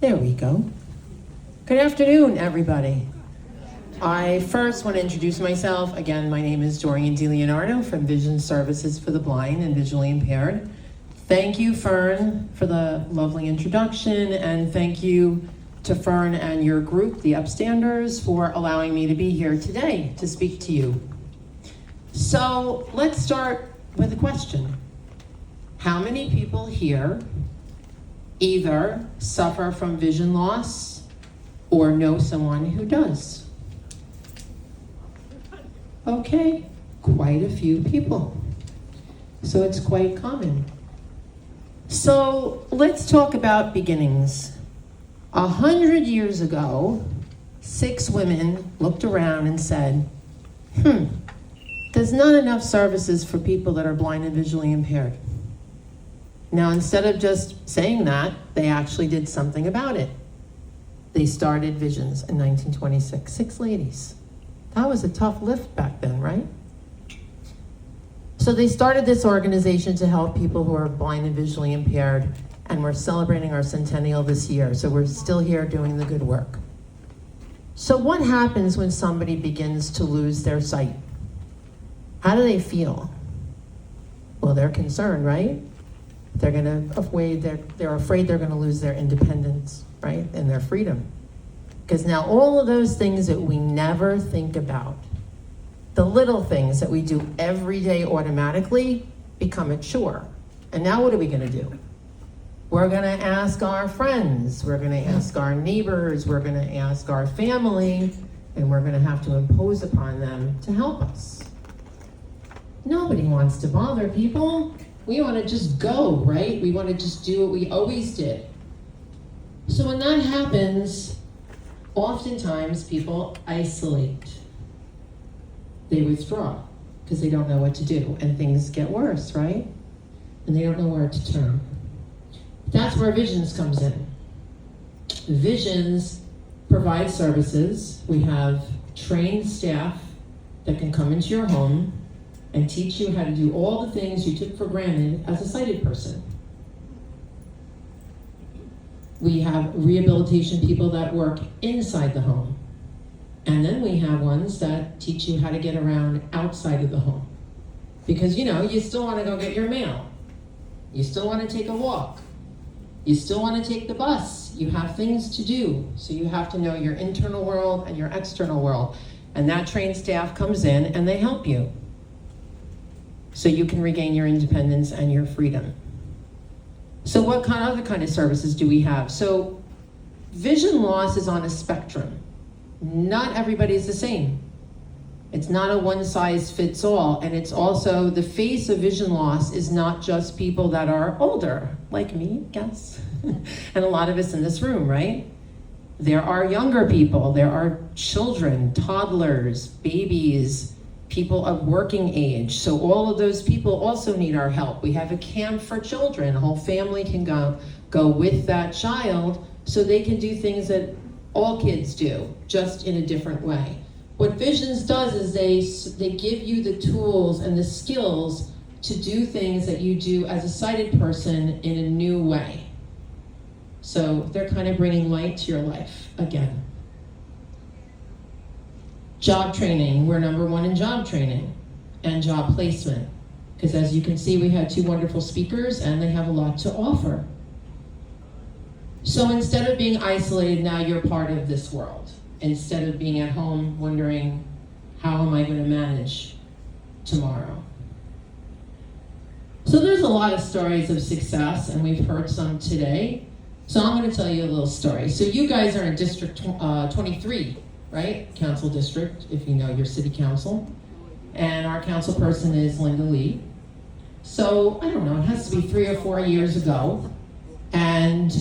There we go. Good afternoon, everybody. I first want to introduce myself. Again, my name is Doreen DiLeonardo from Vision Services for the Blind and Visually Impaired. Thank you, Fern, for the lovely introduction, and thank you to Fern and your group, the Upstanders, for allowing me to be here today to speak to you. So let's start with a question. How many people here either suffer from vision loss or know someone who does? Okay, quite a few people. So it's quite common. So let's talk about beginnings. 100 years ago, 6 women looked around and said, there's not enough services for people that are blind and visually impaired. Now, instead of just saying that, they actually did something about it. They started Visions in 1926, 6 ladies. That was a tough lift back then, right? So they started this organization to help people who are blind and visually impaired, and we're celebrating our centennial this year, so we're still here doing the good work. So what happens when somebody begins to lose their sight? How do they feel? Well, they're concerned, right? They're afraid they're gonna lose their independence, right? And their freedom. Because now all of those things that we never think about, the little things that we do every day automatically, become a chore. And now what are we gonna do? We're gonna ask our friends, we're gonna ask our neighbors, we're gonna ask our family, and we're gonna have to impose upon them to help us. Nobody wants to bother people. We want to just go, right? We want to just do what we always did. So when that happens, oftentimes people isolate. They withdraw because they don't know what to do, and things get worse, right? And they don't know where to turn. That's where Visions comes in. Visions provide services. We have trained staff that can come into your home and teach you how to do all the things you took for granted as a sighted person. We have rehabilitation people that work inside the home. And then we have ones that teach you how to get around outside of the home. Because you still want to go get your mail. You still want to take a walk. You still want to take the bus. You have things to do. So you have to know your internal world and your external world. And that trained staff comes in and they help you, so you can regain your independence and your freedom. So what other kind of services do we have? So vision loss is on a spectrum. Not everybody is the same. It's not a one size fits all, and it's also the face of vision loss is not just people that are older, like me, yes, and a lot of us in this room, right? There are younger people, there are children, toddlers, babies, people of working age. So all of those people also need our help. We have a camp for children. A whole family can go with that child so they can do things that all kids do, just in a different way. What Visions does is they give you the tools and the skills to do things that you do as a sighted person in a new way. So they're kind of bringing light to your life again. Job training, we're #1 in job training and job placement. Because as you can see, we had 2 wonderful speakers and they have a lot to offer. So instead of being isolated, now you're part of this world. Instead of being at home wondering, how am I going to manage tomorrow? So there's a lot of stories of success, and we've heard some today. So I'm going to tell you a little story. So you guys are in District 23, right? Council district, if you know your city council. And our council person is Linda Lee. So, I don't know, it has to be 3 or 4 years ago. And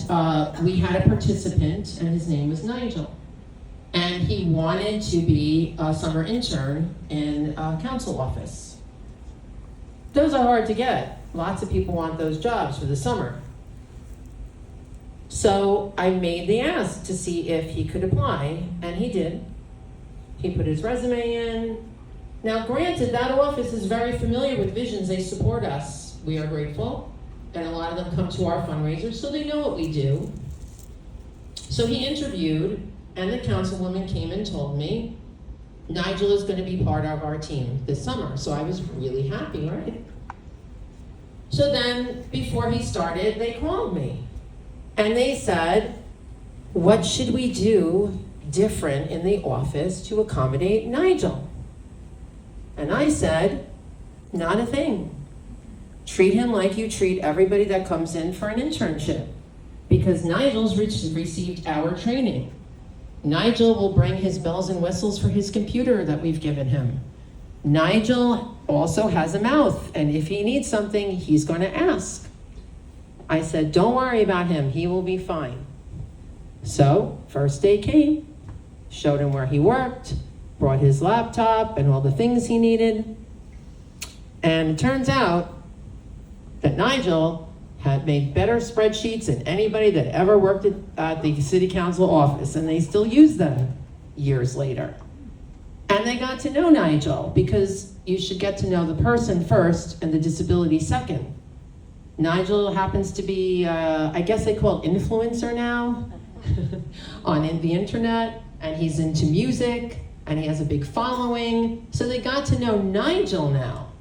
we had a participant, and his name was Nigel. And he wanted to be a summer intern in a council office. Those are hard to get. Lots of people want those jobs for the summer. So I made the ask to see if he could apply, and he did. He put his resume in. Now granted, that office is very familiar with Visions. They support us. We are grateful. And a lot of them come to our fundraisers, so they know what we do. So he interviewed, and the councilwoman came and told me, Nigel is going to be part of our team this summer. So I was really happy, right? So then, before he started, they called me. And they said, what should we do different in the office to accommodate Nigel? And I said, not a thing. Treat him like you treat everybody that comes in for an internship. Because Nigel's received our training. Nigel will bring his bells and whistles for his computer that we've given him. Nigel also has a mouth, and if he needs something, he's going to ask. I said, don't worry about him, he will be fine. So, first day came, showed him where he worked, brought his laptop and all the things he needed. And it turns out that Nigel had made better spreadsheets than anybody that ever worked at the city council office, and they still use them years later. And they got to know Nigel, because you should get to know the person first and the disability second. Nigel happens to be, I guess they call it influencer now, on the internet, and he's into music, and he has a big following. So they got to know Nigel now.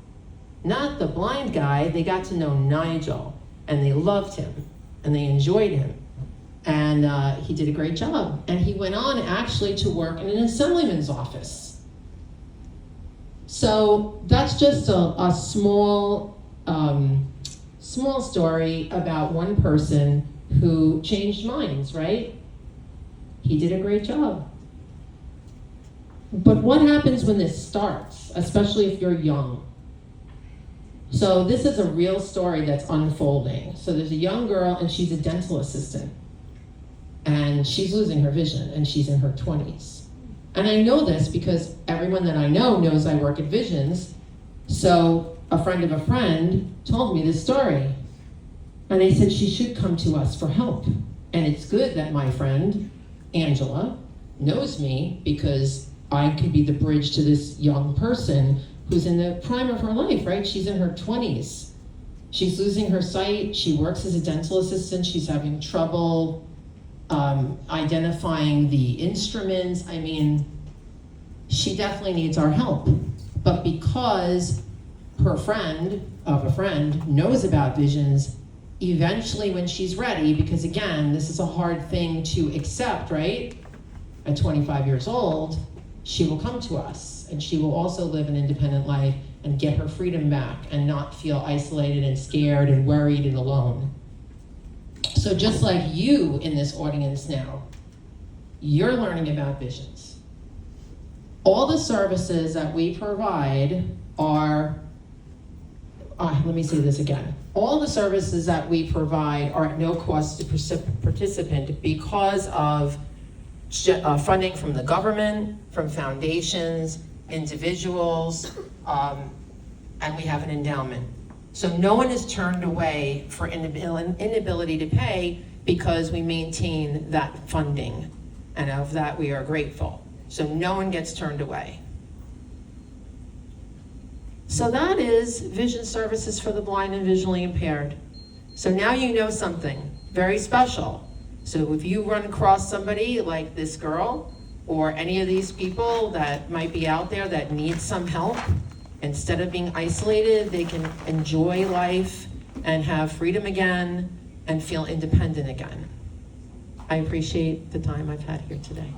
Not the blind guy, they got to know Nigel, and they loved him, and they enjoyed him. And he did a great job. And he went on actually to work in an assemblyman's office. So that's just a small story about one person who changed minds, right? He did a great job. But what happens when this starts, especially if you're young? So this is a real story that's unfolding. So there's a young girl, and she's a dental assistant. And she's losing her vision, and she's in her 20s. And I know this because everyone that I know knows I work at Visions. So a friend of a friend told me this story. And they said she should come to us for help. And it's good that my friend, Angela, knows me, because I could be the bridge to this young person who's in the prime of her life, right? She's in her 20s. She's losing her sight. She works as a dental assistant. She's having trouble identifying the instruments. I mean, she definitely needs our help. But because her friend of a friend knows about Visions, eventually when she's ready, because again, this is a hard thing to accept, right? At 25 years old, she will come to us, and she will also live an independent life and get her freedom back and not feel isolated and scared and worried and alone. So just like you in this audience now, you're learning about Visions. All the services that we provide are, let me say this again. All the services that we provide are at no cost to participant because of funding from the government, from foundations, individuals, and we have an endowment. So no one is turned away for inability to pay, because we maintain that funding, and of that we are grateful. So no one gets turned away. So that is vision services for the blind and visually impaired. So now you know something very special. So if you run across somebody like this girl, or any of these people that might be out there that need some help, instead of being isolated, they can enjoy life and have freedom again and feel independent again. I appreciate the time I've had here today.